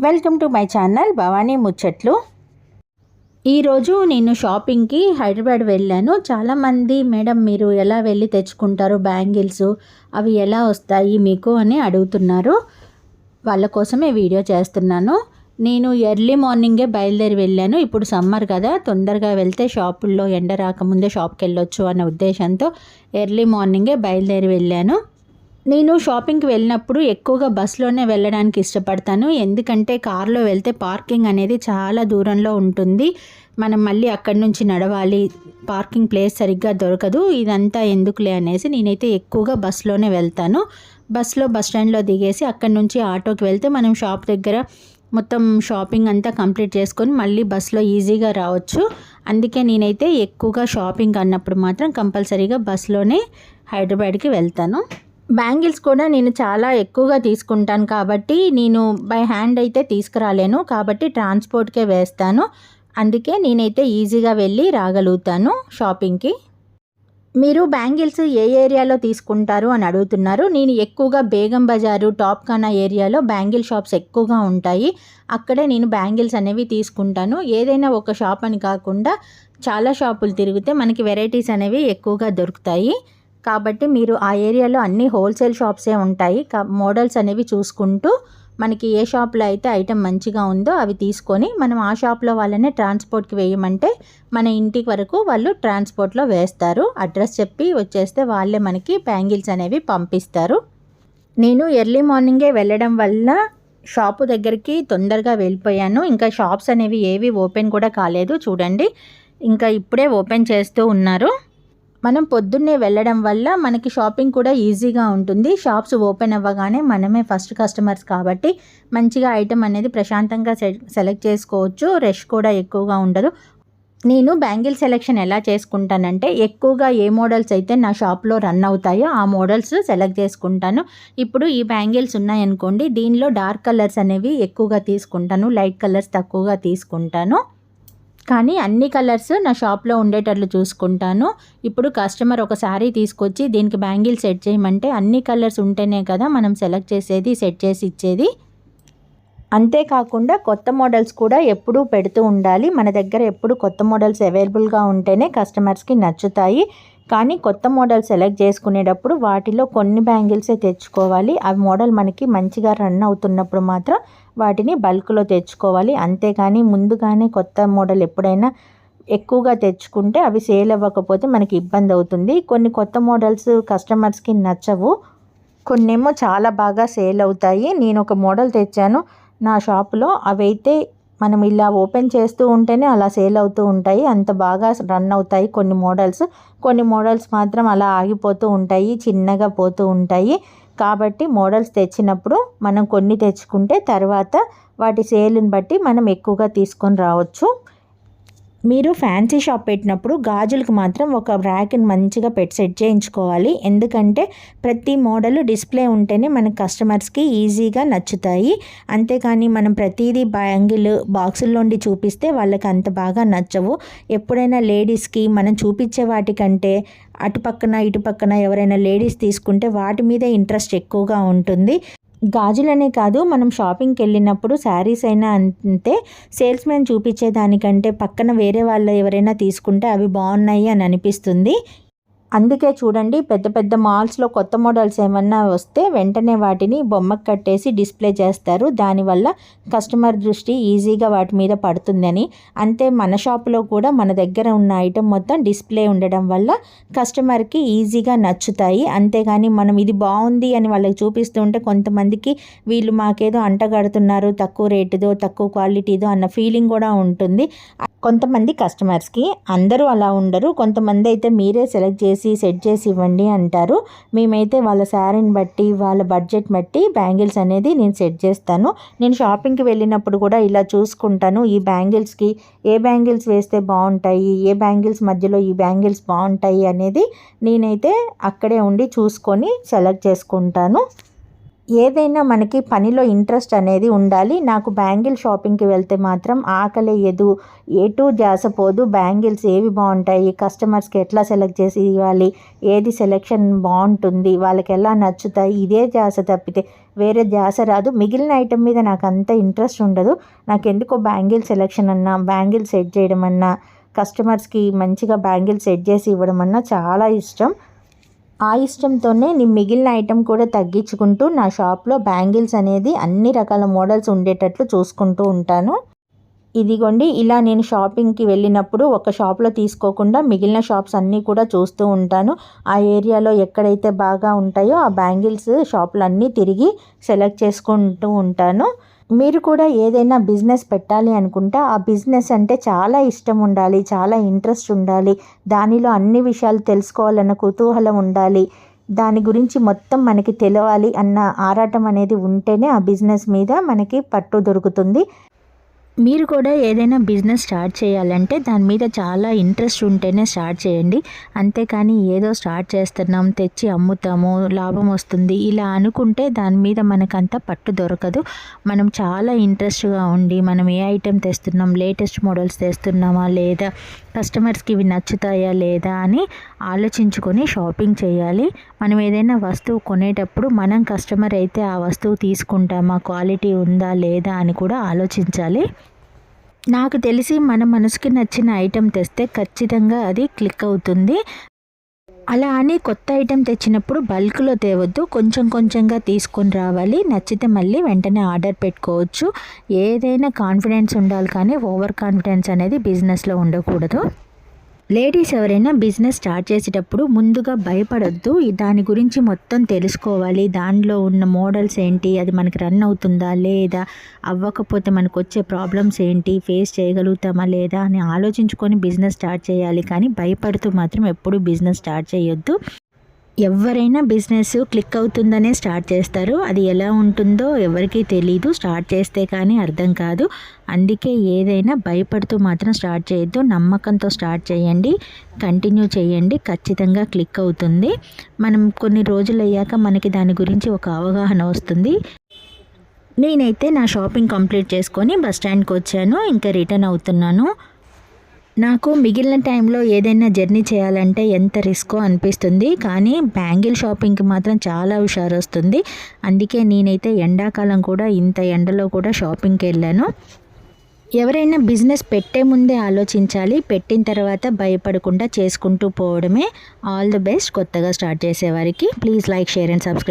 Welcome to my channel Bhavani ముచ్చట్లు. ఈరోజు నేను షాపింగ్కి హైదరాబాద్ వెళ్ళాను. చాలామంది మేడం మీరు ఎలా వెళ్ళి తెచ్చుకుంటారు బ్యాంగిల్స్, అవి ఎలా వస్తాయి మీకు అని అడుగుతున్నారు. వాళ్ళ కోసమే వీడియో చేస్తున్నాను. నేను ఎర్లీ మార్నింగే బయలుదేరి వెళ్ళాను. ఇప్పుడు సమ్మర్ కదా, తొందరగా వెళ్తే షాపుల్లో ఎండ రాకముందే షాప్కి వెళ్ళొచ్చు అనే ఉద్దేశంతో ఎర్లీ మార్నింగే బయలుదేరి వెళ్ళాను. నేను షాపింగ్కి వెళ్ళినప్పుడు ఎక్కువగా బస్సులోనే వెళ్ళడానికి ఇష్టపడతాను. ఎందుకంటే కార్లో వెళ్తే పార్కింగ్ అనేది చాలా దూరంలో ఉంటుంది. మనం మళ్ళీ అక్కడి నుంచి నడవాలి, పార్కింగ్ ప్లేస్ సరిగ్గా దొరకదు. ఇదంతా ఎందుకులే అనేసి నేనైతే ఎక్కువగా బస్సులోనే వెళ్తాను. బస్ స్టాండ్లో దిగేసి అక్కడి నుంచి ఆటోకి వెళ్తే మనం షాప్ దగ్గర మొత్తం షాపింగ్ అంతా కంప్లీట్ చేసుకొని మళ్ళీ బస్సులో ఈజీగా రావచ్చు. అందుకే నేనైతే ఎక్కువగా షాపింగ్ అన్నప్పుడు మాత్రం కంపల్సరీగా బస్సులోనే హైదరాబాద్కి వెళ్తాను. బ్యాంగిల్స్ కూడా నేను చాలా ఎక్కువగా తీసుకుంటాను కాబట్టి నేను బై హ్యాండ్ అయితే తీసుకురాలేను, కాబట్టి ట్రాన్స్పోర్ట్కే వేస్తాను. అందుకే నేనైతే ఈజీగా వెళ్ళి రాగలుగుతాను షాపింగ్కి. మీరు బ్యాంగిల్స్ ఏ ఏరియాలో తీసుకుంటారు అని అడుగుతున్నారు. నేను ఎక్కువగా బేగం బజారు, టాప్ఖానా ఏరియాలో బ్యాంగిల్ షాప్స్ ఎక్కువగా ఉంటాయి. అక్కడే నేను బ్యాంగిల్స్ అనేవి తీసుకుంటాను. ఏదైనా ఒక షాప్ అని కాకుండా చాలా షాపులు తిరిగితే మనకి వెరైటీస్ అనేవి ఎక్కువగా దొరుకుతాయి. కాబట్టి మీరు ఆ ఏరియాలో అన్ని హోల్సేల్ షాప్సే ఉంటాయి. మోడల్స్ అనేవి చూసుకుంటూ మనకి ఏ షాప్లో అయితే ఐటెం మంచిగా ఉందో అవి తీసుకొని మనం ఆ షాప్లో వాళ్ళనే ట్రాన్స్పోర్ట్కి వేయమంటే మన ఇంటికి వరకు వాళ్ళు ట్రాన్స్పోర్ట్లో వేస్తారు. అడ్రస్ చెప్పి వచ్చేస్తే వాళ్ళే మనకి బ్యాంగిల్స్ అనేవి పంపిస్తారు. నేను ఎర్లీ మార్నింగే వెళ్ళడం వల్ల షాపు దగ్గరికి తొందరగా వెళ్ళిపోయాను. ఇంకా షాప్స్ అనేవి ఏవి ఓపెన్ కూడా కాలేదు. చూడండి, ఇంకా ఇప్పుడే ఓపెన్ చేస్తూ ఉన్నారు. మనం పొద్దున్నే వెళ్ళడం వల్ల మనకి షాపింగ్ కూడా ఈజీగా ఉంటుంది. షాప్స్ ఓపెన్ అవ్వగానే మనమే ఫస్ట్ కస్టమర్స్ కాబట్టి మంచిగా ఐటెం అనేది ప్రశాంతంగా సెలెక్ట్ చేసుకోవచ్చు. రష్ కూడా ఎక్కువగా ఉండదు. నేను బ్యాంగిల్ సెలెక్షన్ ఎలా చేసుకుంటానంటే ఎక్కువగా ఏ మోడల్స్ అయితే నా షాప్లో రన్ అవుతాయో ఆ మోడల్స్ సెలెక్ట్ చేసుకుంటాను. ఇప్పుడు ఈ బ్యాంగిల్స్ ఉన్నాయనుకోండి, దీనిలో డార్క్ కలర్స్ అనేవి ఎక్కువగా తీసుకుంటాను, లైట్ కలర్స్ తక్కువగా తీసుకుంటాను. కానీ అన్ని కలర్స్ నా షాప్లో ఉండేటట్లు చూసుకుంటాను. ఇప్పుడు కస్టమర్ ఒక శారీ తీసుకొచ్చి దీనికి బ్యాంగిల్ సెట్ చేయమంటే అన్ని కలర్స్ ఉంటేనే కదా మనం సెలెక్ట్ చేసేది, సెట్ చేసి ఇచ్చేది. అంతేకాకుండా కొత్త మోడల్స్ కూడా ఎప్పుడూ పెడుతూ ఉండాలి. మన దగ్గర ఎప్పుడు కొత్త మోడల్స్ అవైలబుల్గా ఉంటేనే కస్టమర్స్కి నచ్చుతాయి. కానీ కొత్త మోడల్ సెలెక్ట్ చేసుకునేటప్పుడు వాటిలో కొన్ని బ్యాంగిల్సే తెచ్చుకోవాలి. ఆ మోడల్ మనకి మంచిగా రన్ అవుతున్నప్పుడు మాత్రం వాటిని బల్క్లో తెచ్చుకోవాలి. అంతేగాని ముందుగానే కొత్త మోడల్ ఎప్పుడైనా ఎక్కువగా తెచ్చుకుంటే అవి సేల్ అవ్వకపోతే మనకి ఇబ్బంది అవుతుంది. కొన్ని కొత్త మోడల్స్ కస్టమర్స్కి నచ్చవు, కొన్నేమో చాలా బాగా సేల్ అవుతాయి. నేను ఒక మోడల్ తెచ్చాను నా షాపులో, అవైతే మనం ఇలా ఓపెన్ చేస్తూ ఉంటేనే అలా సేల్ అవుతూ ఉంటాయి. అంత బాగా రన్ అవుతాయి కొన్ని మోడల్స్ మాత్రం అలా ఆగిపోతూ ఉంటాయి, చిన్నగా పోతూ ఉంటాయి. కాబట్టి మోడల్స్ తెచ్చినప్పుడు మనం కొన్ని తెచ్చుకుంటే తర్వాత వాటి సేల్ని బట్టి మనం ఎక్కువగా తీసుకొని రావచ్చు. మీరు ఫ్యాన్సీ షాప్ పెట్టినప్పుడు గాజులకు మాత్రం ఒక ర్యాక్ని మంచిగా సెట్ చేయించుకోవాలి. ఎందుకంటే ప్రతి మోడల్ డిస్ప్లే ఉంటేనే మన కస్టమర్స్కి ఈజీగా నచ్చుతాయి. అంతేకాని మనం ప్రతిదీ బ్యాంగిల్ బాక్సుల్లోండి చూపిస్తే వాళ్ళకి అంత బాగా నచ్చవు. ఎప్పుడైనా లేడీస్కి మనం చూపించే వాటికంటే అటుపక్కన ఇటుపక్కన ఎవరైనా లేడీస్ తీసుకుంటే వాటి మీద ఇంట్రెస్ట్ ఎక్కువగా ఉంటుంది. గాజులనే కాదు, మనం షాపింగ్కి వెళ్ళినప్పుడు శారీస్ అయినా అంతే, సేల్స్ మ్యాన్ చూపించే దానికంటే పక్కన వేరే వాళ్ళు ఎవరైనా తీసుకుంటే అవి బాగున్నాయి అని అనిపిస్తుంది. అందుకే చూడండి, పెద్ద పెద్ద మాల్స్లో కొత్త మోడల్స్ ఏమన్నా వస్తే వెంటనే వాటిని బొమ్మకు కట్టేసి డిస్ప్లే చేస్తారు. దానివల్ల కస్టమర్ దృష్టి ఈజీగా వాటి మీద పడుతుందని. అంతే మన షాపులో కూడా మన దగ్గర ఉన్న ఐటెం మొత్తం డిస్ప్లే ఉండడం వల్ల కస్టమర్కి ఈజీగా నచ్చుతాయి. అంతేగాని మనం ఇది బాగుంది అని వాళ్ళకి చూపిస్తూ ఉంటే కొంతమందికి వీళ్ళు మాకేదో అంటగడుతున్నారు, తక్కువ రేటుదో తక్కువ క్వాలిటీదో అన్న ఫీలింగ్ కూడా ఉంటుంది కొంతమంది కస్టమర్స్కి. అందరూ అలా ఉండరు. కొంతమంది అయితే మీరే సెలెక్ట్ చేసి సెట్ చేసి ఇవ్వండి అంటారు. మేమైతే వాళ్ళ శారీని బట్టి వాళ్ళ బడ్జెట్ బట్టి బ్యాంగిల్స్ అనేది నేను సెట్ చేస్తాను. నేను షాపింగ్కి వెళ్ళినప్పుడు కూడా ఇలా చూసుకుంటాను, ఈ బ్యాంగిల్స్కి ఏ బ్యాంగిల్స్ వేస్తే బాగుంటాయి, ఏ బ్యాంగిల్స్ మధ్యలో ఈ బ్యాంగిల్స్ బాగుంటాయి అనేది నేనైతే అక్కడే ఉండి చూసుకొని సెలెక్ట్ చేసుకుంటాను. ఏదైనా మనకి పనిలో ఇంట్రెస్ట్ అనేది ఉండాలి. నాకు బ్యాంగిల్ షాపింగ్కి వెళ్తే మాత్రం ఆకలేయదు, ఎటు ధ్యాస పోదు. బ్యాంగిల్స్ ఏవి బాగుంటాయి, కస్టమర్స్కి ఎట్లా సెలెక్ట్ చేసి ఇవ్వాలి, ఏది సెలెక్షన్ బాగుంటుంది, వాళ్ళకి ఎలా నచ్చుతాయి, ఇదే ధ్యాస తప్పితే వేరే ధ్యాస రాదు. మిగిలిన ఐటెం మీద నాకు అంత ఇంట్రెస్ట్ ఉండదు. నాకు ఎందుకో బ్యాంగిల్ సెలెక్షన్ అన్నా, బ్యాంగిల్ సెట్ చేయడం అన్నా, కస్టమర్స్కి మంచిగా బ్యాంగిల్ సెట్ చేసి ఇవ్వడం అన్నా చాలా ఇష్టం. ఆ ఇష్టంతోనే నేను మిగిలిన ఐటెం కూడా తగ్గించుకుంటూ నా షాప్లో బ్యాంగిల్స్ అనేది అన్ని రకాల మోడల్స్ ఉండేటట్లు చూసుకుంటూ ఉంటాను. ఇదిగోండి, ఇలా నేను షాపింగ్కి వెళ్ళినప్పుడు ఒక షాప్లో తీసుకోకుండా మిగిలిన షాప్స్ అన్నీ కూడా చూస్తూ ఉంటాను. ఆ ఏరియాలో ఎక్కడైతే బాగా ఉంటాయో ఆ బ్యాంగిల్స్ షాపులన్నీ తిరిగి సెలెక్ట్ చేసుకుంటూ ఉంటాను. మీరు కూడా ఏదైనా బిజినెస్ పెట్టాలి అనుకుంటే ఆ బిజినెస్ అంటే చాలా ఇష్టం ఉండాలి, చాలా ఇంట్రెస్ట్ ఉండాలి, దానిలో అన్ని విషయాలు తెలుసుకోవాలన్న కుతూహలం ఉండాలి, దాని గురించి మొత్తం మనకి తెలవాలి అన్న ఆరాటం అనేది ఉంటేనే ఆ బిజినెస్ మీద మనకి పట్టు దొరుకుతుంది. మీరు కూడా ఏదైనా బిజినెస్ స్టార్ట్ చేయాలంటే దాని మీద చాలా ఇంట్రెస్ట్ ఉంటేనే స్టార్ట్ చేయండి. అంతేకాని ఏదో స్టార్ట్ చేస్తున్నాం, తెచ్చి అమ్ముతాము, లాభం వస్తుంది ఇలా అనుకుంటే దాని మీద మనకంత పట్టు దొరకదు. మనం చాలా ఇంట్రెస్ట్గా ఉండి మనం ఏ ఐటెం తెస్తున్నాం, లేటెస్ట్ మోడల్స్ తెస్తున్నామా లేదా, కస్టమర్స్కి ఇవి నచ్చుతాయా లేదా అని ఆలోచించుకొని షాపింగ్ చేయాలి. మనం ఏదైనా వస్తువు కొనేటప్పుడు మనం కస్టమర్ అయితే ఆ వస్తువు తీసుకుంటామా, క్వాలిటీ ఉందా లేదా అని కూడా ఆలోచించాలి. నాకు తెలిసి మన మనసుకి నచ్చిన ఐటెం తెస్తే ఖచ్చితంగా అది క్లిక్ అవుతుంది. అలా అని కొత్త ఐటెం తెచ్చినప్పుడు బల్క్లో తేవద్దు, కొంచెం కొంచెంగా తీసుకొని రావాలి. నచ్చితే మళ్ళీ వెంటనే ఆర్డర్ పెట్టుకోవచ్చు. ఏదైనా కాన్ఫిడెన్స్ ఉండాలి, కానీ ఓవర్ కాన్ఫిడెన్స్ అనేది బిజినెస్లో ఉండకూడదు. లేడీస్ ఎవరైనా బిజినెస్ స్టార్ట్ చేసేటప్పుడు ముందుగా భయపడొద్దు. దాని గురించి మొత్తం తెలుసుకోవాలి. దానిలో ఉన్న మోడల్స్ ఏంటి, అది మనకి రన్ అవుతుందా లేదా, అవ్వకపోతే మనకు వచ్చే ప్రాబ్లమ్స్ ఏంటి, ఫేస్ చేయగలుగుతామా లేదా అని ఆలోచించుకొని బిజినెస్ స్టార్ట్ చేయాలి. కానీ భయపడుతూ మాత్రం ఎప్పుడూ బిజినెస్ స్టార్ట్ చేయొద్దు. ఎవరైనా బిజినెస్ క్లిక్ అవుతుందనే స్టార్ట్ చేస్తారు. అది ఎలా ఉంటుందో ఎవరికీ తెలీదు, స్టార్ట్ చేస్తే కానీ అర్థం కాదు. అందుకే ఏదైనా భయపడుతూ మాత్రం స్టార్ట్ చేయొద్దు. నమ్మకంతో స్టార్ట్ చేయండి, కంటిన్యూ చేయండి, ఖచ్చితంగా క్లిక్ అవుతుంది. మనం కొన్ని రోజులు అయ్యాక మనకి దాని గురించి ఒక అవగాహన వస్తుంది. నేనైతే నా షాపింగ్ కంప్లీట్ చేసుకొని బస్ స్టాండ్కి వచ్చాను, ఇంకా రిటర్న్ అవుతున్నాను. నాకు మిగిలిన టైంలో ఏదైనా జర్నీ చేయాలంటే ఎంత రిస్కో అనిపిస్తుంది, కానీ బ్యాంగిల్ షాపింగ్కి మాత్రం చాలా హుషారు వస్తుంది. అందుకే నేనైతే ఎండాకాలం కూడా ఇంత ఎండలో కూడా షాపింగ్కి వెళ్ళాను. ఎవరైనా బిజినెస్ పెట్టే ముందే ఆలోచించాలి, పెట్టిన తర్వాత భయపడకుండా చేసుకుంటూ పోవడమే. ఆల్ ది బెస్ట్ కొత్తగా స్టార్ట్ చేసేవారికి. Please like, share and subscribe.